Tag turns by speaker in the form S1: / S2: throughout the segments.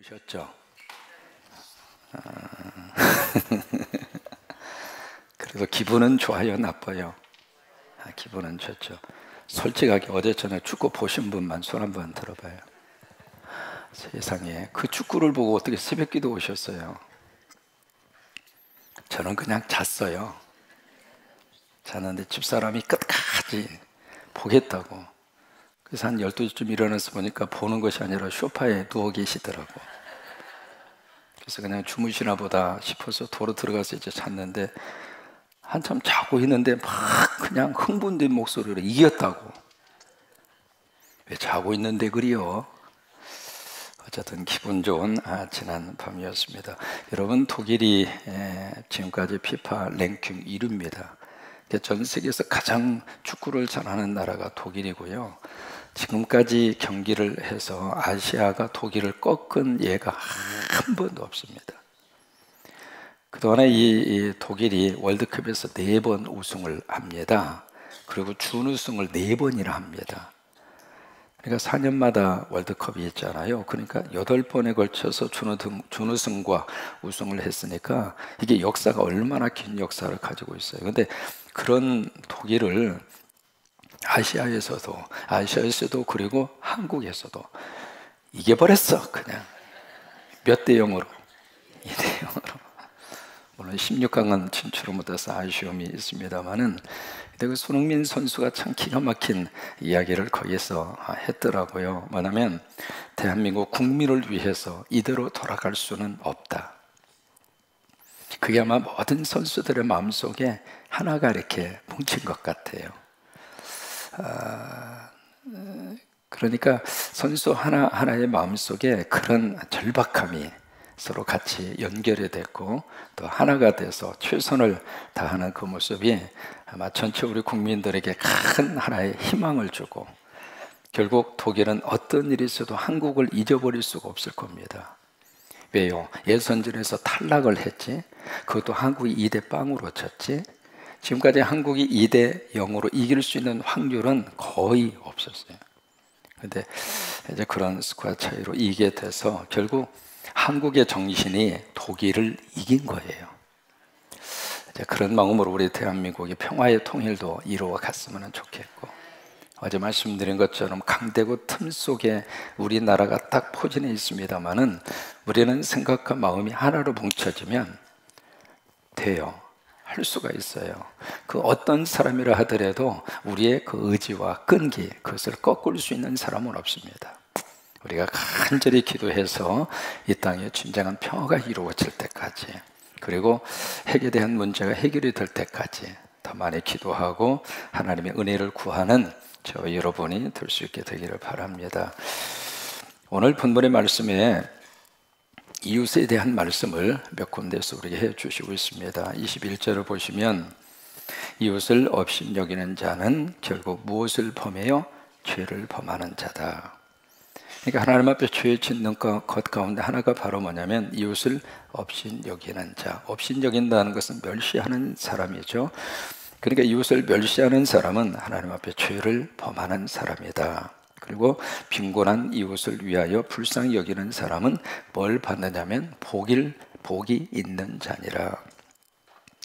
S1: 주무셨죠? 그래도 기분은 좋아요, 나빠요? 기분은 좋죠. 솔직하게 어제 저녁 축구 보신 분만 손 한번 들어봐요. 세상에, 그 축구를 보고 어떻게 새벽기도 오셨어요? 저는 그냥 잤어요. 잤는데 집사람이 끝까지 보겠다고. 그래서 한 12시쯤 일어나서 보니까 보는 것이 아니라 소파에 누워 계시더라고. 그래서 그냥 주무시나 보다 싶어서 도로 들어가서 이제 잤는데, 한참 자고 있는데 막 그냥 흥분된 목소리로 이겼다고. 왜 자고 있는데 그리요? 어쨌든 기분 좋은 지난 밤이었습니다. 여러분, 독일이 지금까지 피파 랭킹 1위입니다. 전 세계에서 가장 축구를 잘하는 나라가 독일이고요. 지금까지 경기를 해서 아시아가 독일을 꺾은 예가 한 번도 없습니다. 그동안에 이 독일이 월드컵에서 4번 우승을 합니다. 그리고 준우승을 4번이나 합니다. 그러니까 4년마다 월드컵이 있잖아요. 그러니까 8번에 걸쳐서 준우승과 우승을 했으니까 이게 역사가 얼마나 긴 역사를 가지고 있어요. 근데 그런 독일을 아시아에서도 그리고 한국에서도 이겨버렸어. 그냥 몇 대 0으로, 2대 0으로. 물론 16강은 진출을 못해서 아쉬움이 있습니다만은, 그 손흥민 선수가 참 기가 막힌 이야기를 거기에서 했더라고요. 뭐냐면, 대한민국 국민을 위해서 이대로 돌아갈 수는 없다. 그게 아마 모든 선수들의 마음속에 하나가 이렇게 뭉친 것 같아요. 그러니까 선수 하나하나의 마음속에 그런 절박함이 서로 같이 연결이 됐고, 또 하나가 돼서 최선을 다하는 그 모습이 아마 전체 우리 국민들에게 큰 하나의 희망을 주고, 결국 독일은 어떤 일이 있어도 한국을 잊어버릴 수가 없을 겁니다. 왜요? 예선전에서 탈락을 했지, 그것도 한국이 2대 0으로 졌지. 지금까지 한국이 2대 0으로 이길 수 있는 확률은 거의 없었어요. 근데 이제 그런 스코어 차이로 이기게 돼서 결국 한국의 정신이 독일을 이긴 거예요. 이제 그런 마음으로 우리 대한민국이 평화의 통일도 이루어 갔으면 좋겠고, 어제 말씀드린 것처럼 강대국 틈 속에 우리나라가 딱 포진해 있습니다만은, 우리는 생각과 마음이 하나로 뭉쳐지면 돼요. 할 수가 있어요. 그 어떤 사람이라 하더라도 우리의 그 의지와 끈기, 그것을 꺾을 수 있는 사람은 없습니다. 우리가 간절히 기도해서 이 땅에 진정한 평화가 이루어질 때까지, 그리고 핵에 대한 문제가 해결이 될 때까지 더 많이 기도하고 하나님의 은혜를 구하는 저 여러분이 될 수 있게 되기를 바랍니다. 오늘 본문의 말씀에 이웃에 대한 말씀을 몇 군데에서 우리에게 해주시고 있습니다. 21절을 보시면, 이웃을 업신여기는 자는 결국 무엇을 범해요? 죄를 범하는 자다. 그러니까 하나님 앞에 죄 짓는 것 가운데 하나가 바로 뭐냐면 이웃을 업신여기는 자. 업신여긴다는 것은 멸시하는 사람이죠. 그러니까 이웃을 멸시하는 사람은 하나님 앞에 죄를 범하는 사람이다. 그리고 빈곤한 이웃을 위하여 불쌍히 여기는 사람은 뭘 받느냐면 복이 있는 자니라.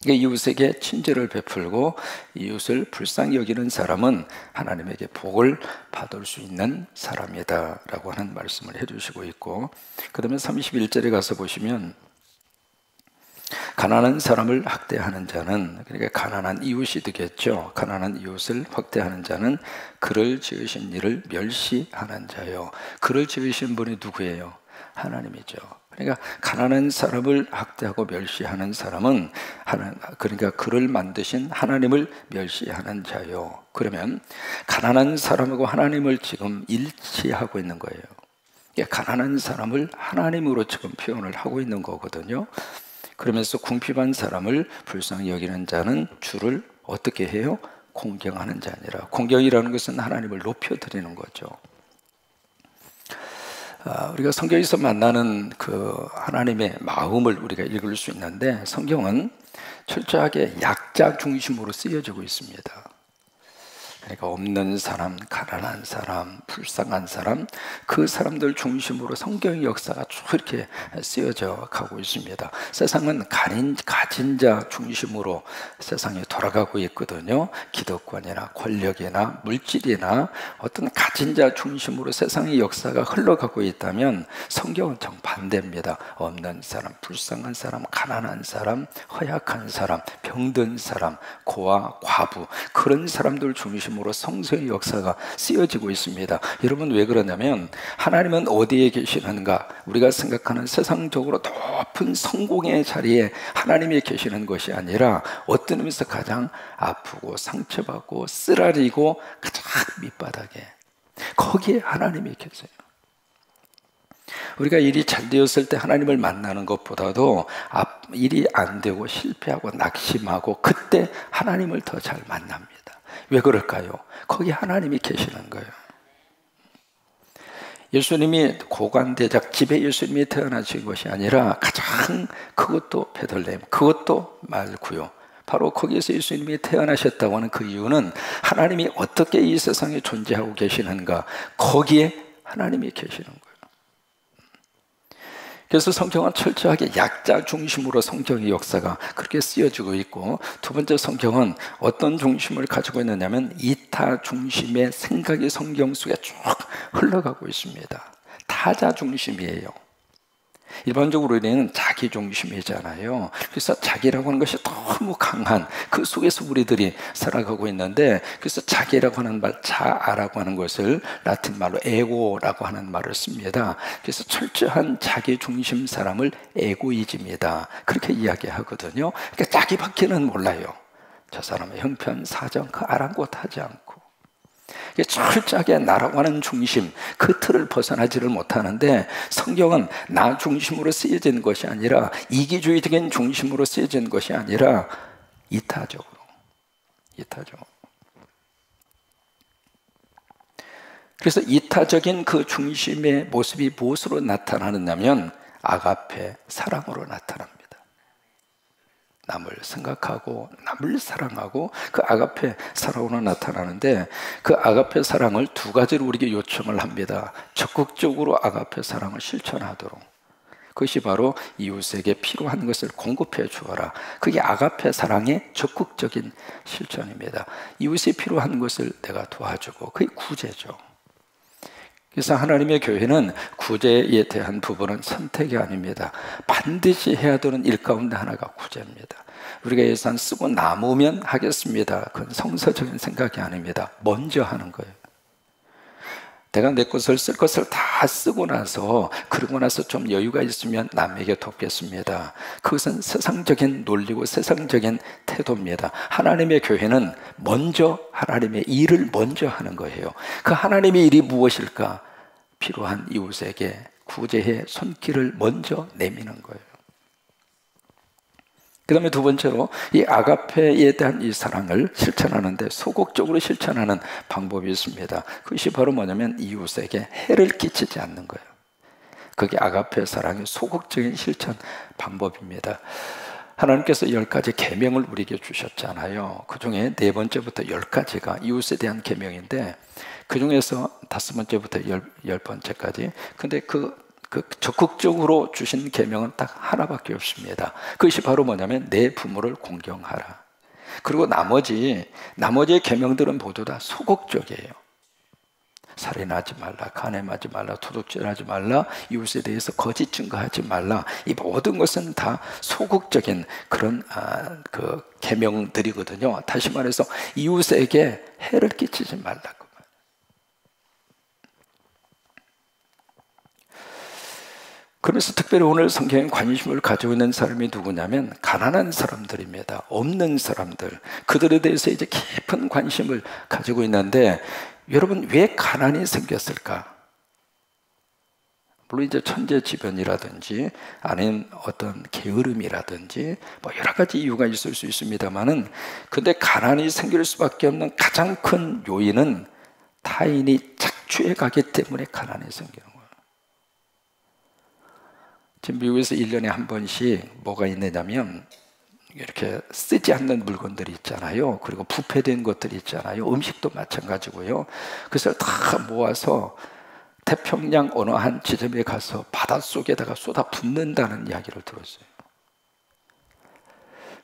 S1: 이웃에게 친절을 베풀고 이웃을 불쌍히 여기는 사람은 하나님에게 복을 받을 수 있는 사람이다 라고 하는 말씀을 해주시고 있고, 그 다음에 31절에 가서 보시면, 가난한 사람을 학대하는 자는, 그러니까 가난한 이웃이 되겠죠. 가난한 이웃을 학대하는 자는 그를 지으신 이를 멸시하는 자요. 그를 지으신 분이 누구예요? 하나님이죠. 그러니까 가난한 사람을 학대하고 멸시하는 사람은 그러니까 그를 만드신 하나님을 멸시하는 자요. 그러면 가난한 사람하고 하나님을 지금 일치하고 있는 거예요. 가난한 사람을 하나님으로 지금 표현을 하고 있는 거거든요. 그러면서 궁핍한 사람을 불쌍히 여기는 자는 주를 어떻게 해요? 공경하는 자니라. 공경이라는 것은 하나님을 높여드리는 거죠. 우리가 성경에서 만나는 그 하나님의 마음을 우리가 읽을 수 있는데, 성경은 철저하게 약자 중심으로 쓰여지고 있습니다. 그러니까 없는 사람, 가난한 사람, 불쌍한 사람, 그 사람들 중심으로 성경의 역사가 쭉 이렇게 쓰여져 가고 있습니다. 세상은 가진 자 중심으로 세상이 돌아가고 있거든요. 기득권이나 권력이나 물질이나 어떤 가진 자 중심으로 세상의 역사가 흘러가고 있다면 성경은 정반대입니다. 없는 사람, 불쌍한 사람, 가난한 사람, 허약한 사람, 병든 사람, 고아, 과부, 그런 사람들 중심으로 성서의 역사가 쓰여지고 있습니다. 여러분, 왜 그러냐면 하나님은 어디에 계시는가? 우리가 생각하는 세상적으로 높은 성공의 자리에 하나님이 계시는 것이 아니라 어떤 의미에서 가장 아프고 상처받고 쓰라리고 가장 밑바닥에, 거기에 하나님이 계세요. 우리가 일이 잘 되었을 때 하나님을 만나는 것보다도 일이 안 되고 실패하고 낙심하고 그때 하나님을 더 잘 만납니다. 왜 그럴까요? 거기 하나님이 계시는 거예요. 예수님이 고관대작 집에 예수님이 태어나신 것이 아니라 가장 그것도 베들레헴, 그것도 말구요, 바로 거기에서 예수님이 태어나셨다고 하는 그 이유는 하나님이 어떻게 이 세상에 존재하고 계시는가, 거기에 하나님이 계시는 거예요. 그래서 성경은 철저하게 약자 중심으로 성경의 역사가 그렇게 쓰여지고 있고, 두 번째, 성경은 어떤 중심을 가지고 있느냐면 이타 중심의 생각이 성경 속에 쭉 흘러가고 있습니다. 타자 중심이에요. 일반적으로 우리는 자기 중심이잖아요. 그래서 자기라고 하는 것이 너무 강한 그 속에서 우리들이 살아가고 있는데, 그래서 자기라고 하는 말, 자아라고 하는 것을 라틴 말로 에고라고 하는 말을 씁니다. 그래서 철저한 자기 중심 사람을 에고이즘이다, 그렇게 이야기하거든요. 그러니까 자기밖에는 몰라요. 저 사람의 형편, 사정, 그 아랑곳하지 않고 철저하게 나라고 하는 중심, 그 틀을 벗어나지를 못하는데, 성경은 나 중심으로 쓰여진 것이 아니라, 이기주의적인 중심으로 쓰여진 것이 아니라 이타적으로. 그래서 이타적인 그 중심의 모습이 무엇으로 나타나느냐면 아가페, 사랑으로 나타납니다. 남을 생각하고 남을 사랑하고 그 아가페 사랑으로 나타나는데, 그 아가페 사랑을 두 가지로 우리에게 요청을 합니다. 적극적으로 아가페 사랑을 실천하도록. 그것이 바로 이웃에게 필요한 것을 공급해 주어라. 그게 아가페 사랑의 적극적인 실천입니다. 이웃이 필요한 것을 내가 도와주고, 그게 구제죠. 그래서 하나님의 교회는 구제에 대한 부분은 선택이 아닙니다. 반드시 해야 되는 일 가운데 하나가 구제입니다. 우리가 예산 쓰고 남으면 하겠습니다. 그건 성서적인 생각이 아닙니다. 먼저 하는 거예요. 내가 내 것을 쓸 것을 다 쓰고 나서, 그러고 나서 좀 여유가 있으면 남에게 돕겠습니다. 그것은 세상적인 논리고 세상적인 태도입니다. 하나님의 교회는 먼저 하나님의 일을 먼저 하는 거예요. 그 하나님의 일이 무엇일까? 필요한 이웃에게 구제의 손길을 먼저 내미는 거예요. 그 다음에 두 번째로, 이 아가페에 대한 이 사랑을 실천하는데 소극적으로 실천하는 방법이 있습니다. 그것이 바로 뭐냐면 이웃에게 해를 끼치지 않는 거예요. 그게 아가페 사랑의 소극적인 실천 방법입니다. 하나님께서 10가지 계명을 우리에게 주셨잖아요. 그 중에 4번째부터 10가지가 이웃에 대한 계명인데, 그 중에서 5번째부터 10번째까지, 근데 그 적극적으로 주신 계명은 딱 하나밖에 없습니다. 그것이 바로 뭐냐면 내 부모를 공경하라. 그리고 나머지의 계명들은 모두 다 소극적이에요. 살인하지 말라, 간음하지 말라, 도둑질하지 말라, 이웃에 대해서 거짓 증거하지 말라, 이 모든 것은 다 소극적인 그런 그 계명들이거든요. 다시 말해서 이웃에게 해를 끼치지 말라고. 그래서 특별히 오늘 성경에 관심을 가지고 있는 사람이 누구냐면 가난한 사람들입니다. 없는 사람들, 그들에 대해서 이제 깊은 관심을 가지고 있는데, 여러분, 왜 가난이 생겼을까? 물론 이제 천재지변이라든지 아니면 어떤 게으름이라든지 뭐 여러 가지 이유가 있을 수 있습니다만은, 근데 가난이 생길 수밖에 없는 가장 큰 요인은 타인이 착취해 가기 때문에 가난이 생기는 거예요. 지금 미국에서 1년에 한 번씩 뭐가 있느냐면 이렇게 쓰지 않는 물건들이 있잖아요. 그리고 부패된 것들이 있잖아요. 음식도 마찬가지고요. 그것을 다 모아서 태평양 어느 한 지점에 가서 바닷속에다가 쏟아 붓는다는 이야기를 들었어요.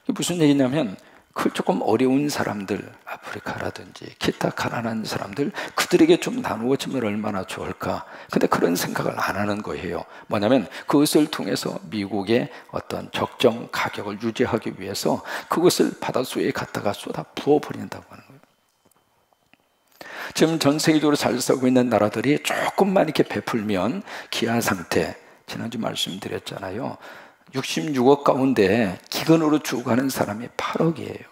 S1: 이게 무슨 얘기냐면 그 조금 어려운 사람들, 아프리카라든지 기타 가난한 사람들, 그들에게 좀 나누어지면 얼마나 좋을까. 근데 그런 생각을 안 하는 거예요. 뭐냐면 그것을 통해서 미국의 어떤 적정 가격을 유지하기 위해서 그것을 바닷속에 갖다가 쏟아 부어버린다고 하는 거예요. 지금 전 세계적으로 잘 살고 있는 나라들이 조금만 이렇게 베풀면 기아 상태, 지난주 말씀드렸잖아요. 66억 가운데 기근으로 죽어가는 사람이 8억이에요.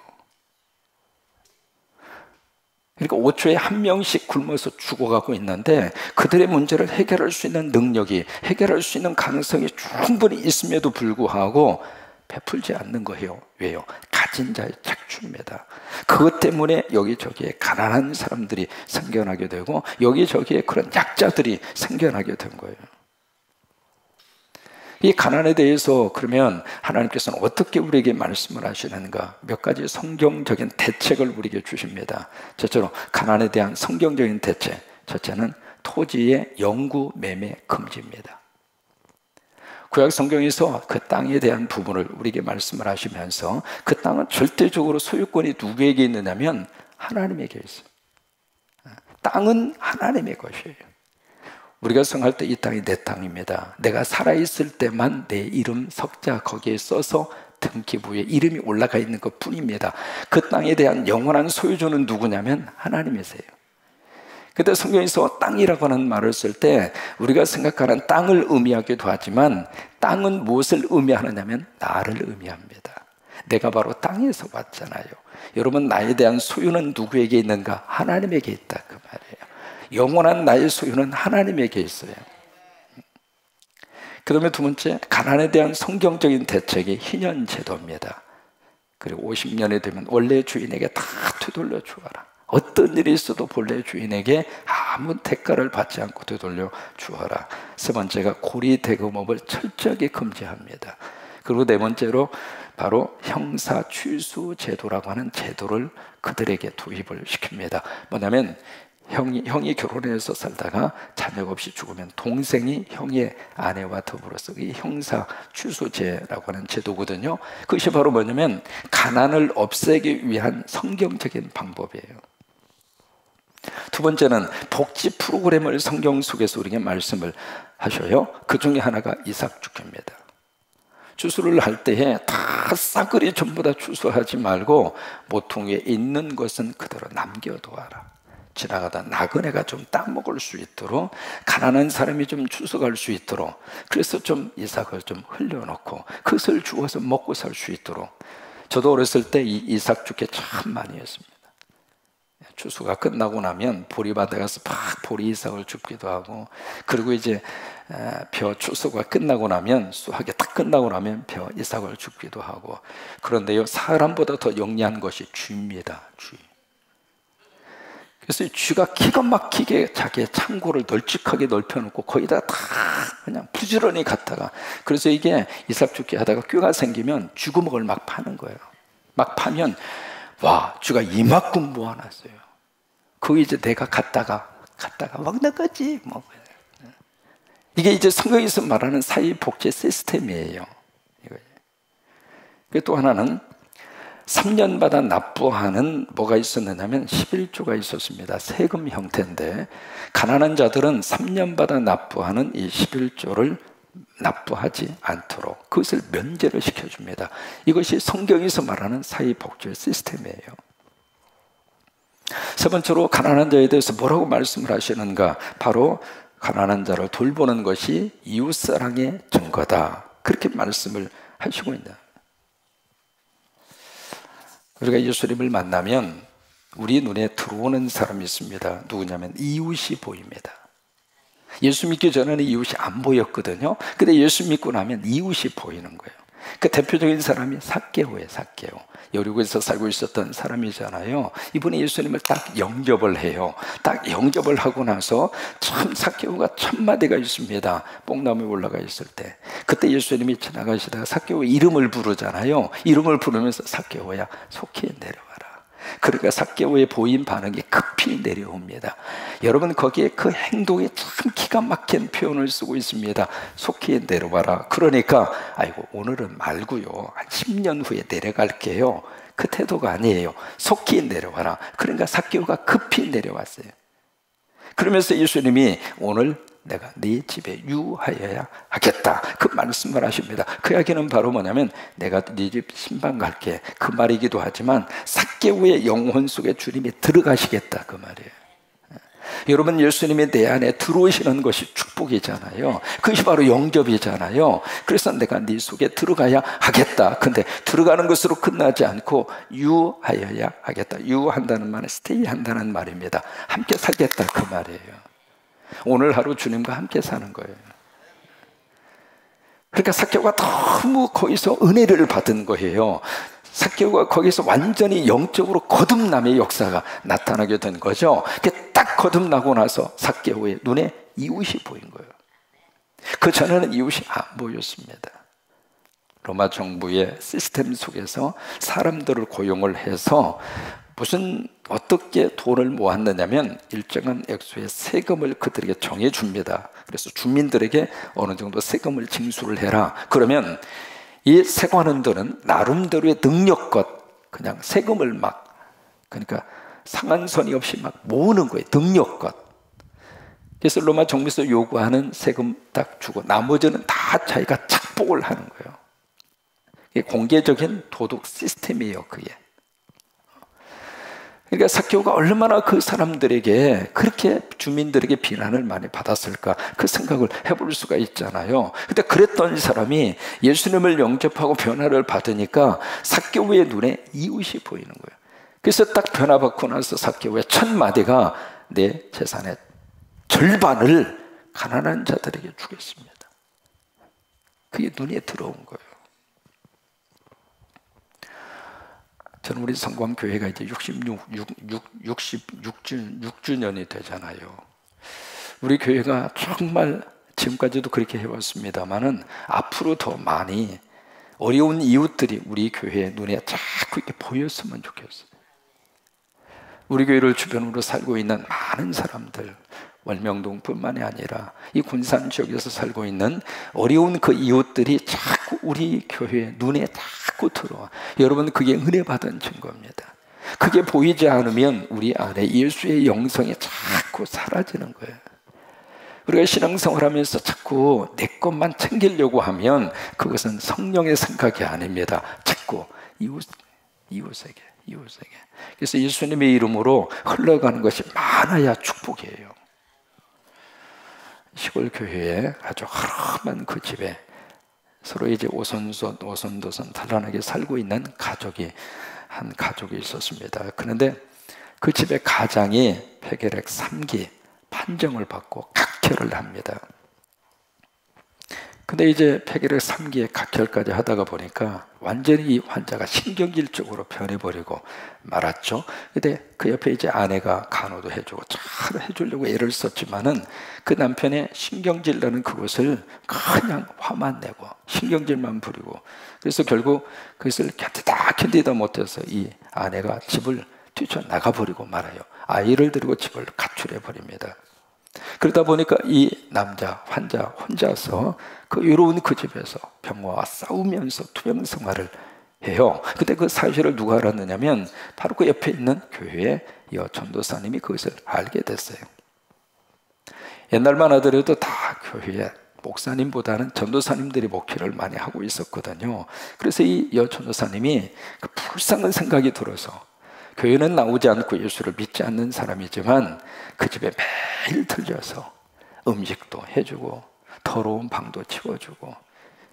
S1: 그러니까 5초에 한 명씩 굶어서 죽어가고 있는데 그들의 문제를 해결할 수 있는 능력이, 해결할 수 있는 가능성이 충분히 있음에도 불구하고 베풀지 않는 거예요. 왜요? 가진 자의 착취입니다. 그것 때문에 여기저기에 가난한 사람들이 생겨나게 되고 여기저기에 그런 약자들이 생겨나게 된 거예요. 이 가난에 대해서 그러면 하나님께서는 어떻게 우리에게 말씀을 하시는가? 몇 가지 성경적인 대책을 우리에게 주십니다. 첫째로 가난에 대한 성경적인 대책. 첫째는 토지의 영구 매매 금지입니다. 구약 성경에서 그 땅에 대한 부분을 우리에게 말씀을 하시면서 그 땅은 절대적으로 소유권이 누구에게 있느냐면 하나님에게 있어요. 땅은 하나님의 것이에요. 우리가 성할 때 이 땅이 내 땅입니다. 내가 살아있을 때만 내 이름 석자 거기에 써서 등기부에 이름이 올라가 있는 것 뿐입니다. 그 땅에 대한 영원한 소유주는 누구냐면 하나님이세요. 그때 성경에서 땅이라고 하는 말을 쓸 때 우리가 생각하는 땅을 의미하기도 하지만 땅은 무엇을 의미하느냐면 나를 의미합니다. 내가 바로 땅에서 왔잖아요. 여러분, 나에 대한 소유는 누구에게 있는가? 하나님에게 있다, 그 말이에요. 영원한 나의 소유는 하나님에게 있어요. 그 다음에 두 번째, 가난에 대한 성경적인 대책이 희년제도입니다. 그리고 50년이 되면 원래 주인에게 다 되돌려 주어라. 어떤 일이 있어도 본래 주인에게 아무 대가를 받지 않고 되돌려 주어라. 세 번째가 고리대금업을 철저하게 금지합니다. 그리고 네 번째로 바로 형사 취수 제도라고 하는 제도를 그들에게 도입을 시킵니다. 뭐냐면 형이 결혼해서 살다가 자녀가 없이 죽으면 동생이 형의 아내와 더불어서 이 형사 취소제라고 하는 제도거든요. 그것이 바로 뭐냐면 가난을 없애기 위한 성경적인 방법이에요. 두 번째는 복지 프로그램을 성경 속에서 우리에게 말씀을 하셔요. 그 중에 하나가 이삭축제입니다. 추수를 할 때에 다 싸그리 전부 다 추수하지 말고 모퉁이에 있는 것은 그대로 남겨두어라. 지나가다 나그네가 좀 따먹을 수 있도록, 가난한 사람이 좀 추수할 수 있도록, 그래서 좀 이삭을 좀 흘려놓고 그것을 주워서 먹고 살 수 있도록. 저도 어렸을 때 이 이삭 축제 참 많이 했습니다. 추수가 끝나고 나면 보리밭에 가서 막 보리 이삭을 줍기도 하고, 그리고 이제 벼 추수가 끝나고 나면, 수확이 딱 끝나고 나면 벼 이삭을 줍기도 하고. 그런데요, 사람보다 더 영리한 것이 쥐입니다. 쥐. 그래서 쥐가 기가 막히게 자기의 창고를 널찍하게 넓혀놓고 거기다 다 그냥 부지런히 갔다가, 그래서 이게 이삭 줍기 하다가 꾀가 생기면 쥐구멍을 막 파는 거예요. 막 파면 와, 쥐가 이만큼 모아놨어요. 그거 이제 내가 갔다가 먹는 거지 뭐. 이게 이제 성경에서 말하는 사회복지 시스템이에요. 또 하나는 3년마다 납부하는 뭐가 있었느냐면 11조가 있었습니다. 세금 형태인데 가난한 자들은 3년마다 납부하는 이 11조를 납부하지 않도록 그것을 면제를 시켜줍니다. 이것이 성경에서 말하는 사회복지 시스템이에요. 세 번째로 가난한 자에 대해서 뭐라고 말씀을 하시는가? 바로 가난한 자를 돌보는 것이 이웃사랑의 증거다. 그렇게 말씀을 하시고 있다. 우리가 예수님을 만나면 우리 눈에 들어오는 사람이 있습니다. 누구냐면 이웃이 보입니다. 예수 믿기 전에는 이웃이 안 보였거든요. 근데 예수 믿고 나면 이웃이 보이는 거예요. 그 대표적인 사람이 삭개오예요. 삭개오. 여리고에서 살고 있었던 사람이잖아요. 이분이 예수님을 딱 영접을 해요. 딱 영접을 하고 나서 참 삭개오가 천마디가 있습니다. 뽕나무에 올라가 있을 때 그때 예수님이 지나가시다가 삭개오 이름을 부르잖아요. 이름을 부르면서 삭개오야 속히 내려와라. 그러니까 삭개오의 보인 반응이 급히 내려옵니다. 여러분 거기에 그 행동에 참 기가 막힌 표현을 쓰고 있습니다. 속히 내려와라. 그러니까 아이고 오늘은 말고요 한 10년 후에 내려갈게요. 그 태도가 아니에요. 속히 내려와라. 그러니까 삭개오가 급히 내려왔어요. 그러면서 예수님이 오늘 내가 네 집에 유하여야 하겠다 그 말씀을 하십니다. 그 이야기는 바로 뭐냐면 내가 네 집 신방 갈게 그 말이기도 하지만 삭개오의 영혼 속에 주님이 들어가시겠다 그 말이에요. 여러분 예수님이 내 안에 들어오시는 것이 축복이잖아요. 그것이 바로 영접이잖아요. 그래서 내가 네 속에 들어가야 하겠다. 근데 들어가는 것으로 끝나지 않고 유하여야 하겠다. 유한다는 말은 스테이 한다는 말입니다. 함께 살겠다 그 말이에요. 오늘 하루 주님과 함께 사는 거예요. 그러니까 삭개오가 너무 거기서 은혜를 받은 거예요. 삭개오가 거기서 완전히 영적으로 거듭남의 역사가 나타나게 된 거죠. 딱 거듭나고 나서 삭개오의 눈에 이웃이 보인 거예요. 그 전에는 이웃이 안 보였습니다. 로마 정부의 시스템 속에서 사람들을 고용을 해서 무슨 어떻게 돈을 모았느냐면 일정한 액수의 세금을 그들에게 정해줍니다. 그래서 주민들에게 어느 정도 세금을 징수를 해라. 그러면 이 세관원들은 나름대로의 능력껏 그냥 세금을 막 그러니까 상한선이 없이 막 모으는 거예요. 능력껏. 그래서 로마 정부에서 요구하는 세금 딱 주고 나머지는 다 자기가 착복을 하는 거예요. 이게 공개적인 도덕 시스템이에요. 그게. 그러니까 삭개오가 얼마나 그 사람들에게 그렇게 주민들에게 비난을 많이 받았을까 그 생각을 해볼 수가 있잖아요. 근데 그랬던 사람이 예수님을 영접하고 변화를 받으니까 삭개오의 눈에 이웃이 보이는 거예요. 그래서 딱 변화받고 나서 삭개오의 첫 마디가 내 재산의 절반을 가난한 자들에게 주겠습니다. 그게 눈에 들어온 거예요. 저는 우리 성광교회가 이제 66주년이 되잖아요. 우리 교회가 정말 지금까지도 그렇게 해왔습니다만은 앞으로 더 많이 어려운 이웃들이 우리 교회의 눈에 자꾸 이렇게 보였으면 좋겠어요. 우리 교회를 주변으로 살고 있는 많은 사람들, 월명동뿐만이 아니라 이 군산 지역에서 살고 있는 어려운 그 이웃들이 자꾸 우리 교회 눈에 자꾸 들어와. 여러분 그게 은혜 받은 증거입니다. 그게 보이지 않으면 우리 안에 예수의 영성이 자꾸 사라지는 거예요. 우리가 신앙생활 하면서 자꾸 내 것만 챙기려고 하면 그것은 성령의 생각이 아닙니다. 자꾸 이웃에게. 그래서 예수님의 이름으로 흘러가는 것이 많아야 축복이에요. 시골 교회에 아주 허름한 그 집에 서로 이제 오손도손 단란하게 살고 있는 한 가족이 있었습니다. 그런데 그 집의 가장이 폐결핵 3기 판정을 받고 각혈을 합니다. 근데 이제 폐결핵 3기에 각혈까지 하다가 보니까 완전히 이 환자가 신경질적으로 변해버리고 말았죠. 근데 그 옆에 이제 아내가 간호도 해주고 잘 해주려고 애를 썼지만은 그 남편의 신경질 나는 그것을 그냥 화만 내고 신경질만 부리고 그래서 결국 그것을 견디다 못해서 이 아내가 집을 뛰쳐나가버리고 말아요. 아이를 데리고 집을 가출해버립니다. 그러다 보니까 이 남자 환자 혼자서 그 외로운 그 집에서 병화와 싸우면서 투병 생활을 해요. 근데 그 사실을 누가 알았느냐면 바로 그 옆에 있는 교회의 전도사님이 그것을 알게 됐어요. 옛날만 하더라도 다 교회에 목사님보다는 전도사님들이 목회를 많이 하고 있었거든요. 그래서 이 전도사님이 그 불쌍한 생각이 들어서 교회는 나오지 않고 예수를 믿지 않는 사람이지만 그 집에 매일 들려서 음식도 해주고 더러운 방도 치워주고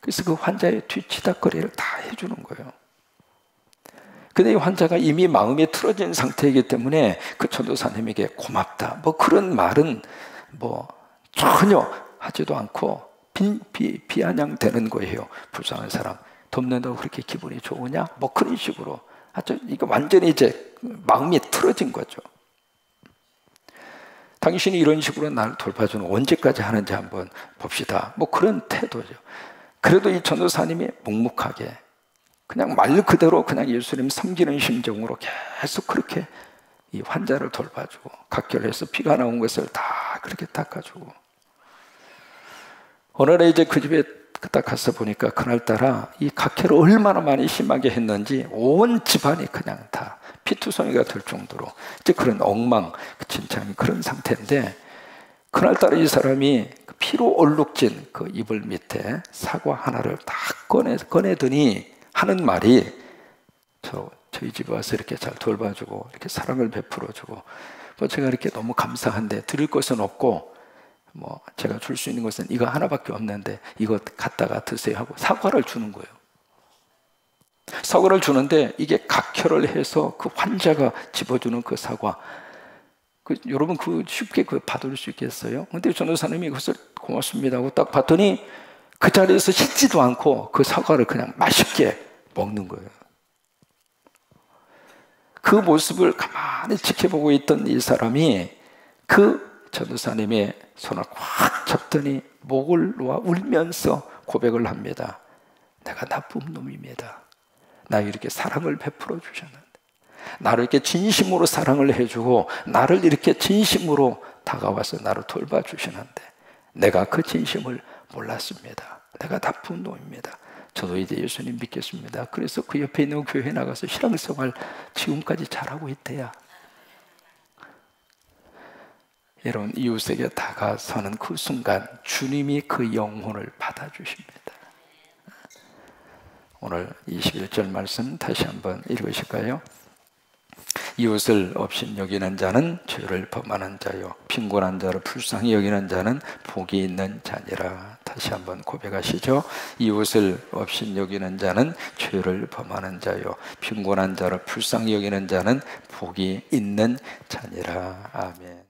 S1: 그래서 그 환자의 뒤치다거리를 다 해주는 거예요. 근데 이 환자가 이미 마음이 틀어진 상태이기 때문에 그 전도사님에게 고맙다 뭐 그런 말은 뭐 전혀 하지도 않고 비아냥대는 거예요. 불쌍한 사람 돕는다고 그렇게 기분이 좋으냐? 뭐 그런 식으로 아주 이거 완전히 이제 마음이 틀어진 거죠. 당신이 이런 식으로 나를 돌봐주는 언제까지 하는지 한번 봅시다. 뭐 그런 태도죠. 그래도 이 전도사님이 묵묵하게 그냥 말 그대로 그냥 예수님 섬기는 심정으로 계속 그렇게 이 환자를 돌봐주고 각결해서 피가 나온 것을 다 그렇게 닦아주고, 어느 날 이제 그 집에 딱 가서 보니까 그날따라 이 각혈을 얼마나 많이 심하게 했는지 온 집안이 그냥 다 피투성이가 될 정도로 이제 그런 엉망진창인 그런 상태인데, 그날따라 이 사람이 피로 얼룩진 그 이불 밑에 사과 하나를 딱 꺼내더니 하는 말이, 저희 집에 와서 이렇게 잘 돌봐주고 이렇게 사랑을 베풀어주고 뭐 제가 이렇게 너무 감사한데 드릴 것은 없고 뭐 제가 줄 수 있는 것은 이거 하나밖에 없는데 이거 갖다가 드세요 하고 사과를 주는 거예요. 사과를 주는데 이게 각혈을 해서 그 환자가 집어주는 그 사과, 여러분 그 쉽게 그 받을 수 있겠어요? 근데 전도사님이 그것을 고맙습니다 하고 딱 봤더니 그 자리에서 씻지도 않고 그 사과를 그냥 맛있게 먹는 거예요. 그 모습을 가만히 지켜보고 있던 이 사람이 그 전도사님의 손을 꽉 잡더니 목을 놓아 울면서 고백을 합니다. 내가 나쁜 놈입니다. 나 이렇게 사랑을 베풀어 주셨는데, 나를 이렇게 진심으로 사랑을 해주고 나를 이렇게 진심으로 다가와서 나를 돌봐주시는데 내가 그 진심을 몰랐습니다. 내가 나쁜 놈입니다. 저도 이제 예수님 믿겠습니다. 그래서 그 옆에 있는 교회에 나가서 신앙생활 지금까지 잘하고 있대요. 여러분, 이웃에게 다가서는 그 순간 주님이 그 영혼을 받아주십니다. 오늘 21절 말씀 다시 한번 읽으실까요? 이웃을 업신 여기는 자는 죄를 범하는 자요, 빈곤한 자를 불쌍히 여기는 자는 복이 있는 자니라. 다시 한번 고백하시죠. 이웃을 업신 여기는 자는 죄를 범하는 자요, 빈곤한 자를 불쌍히 여기는 자는 복이 있는 자니라. 아멘.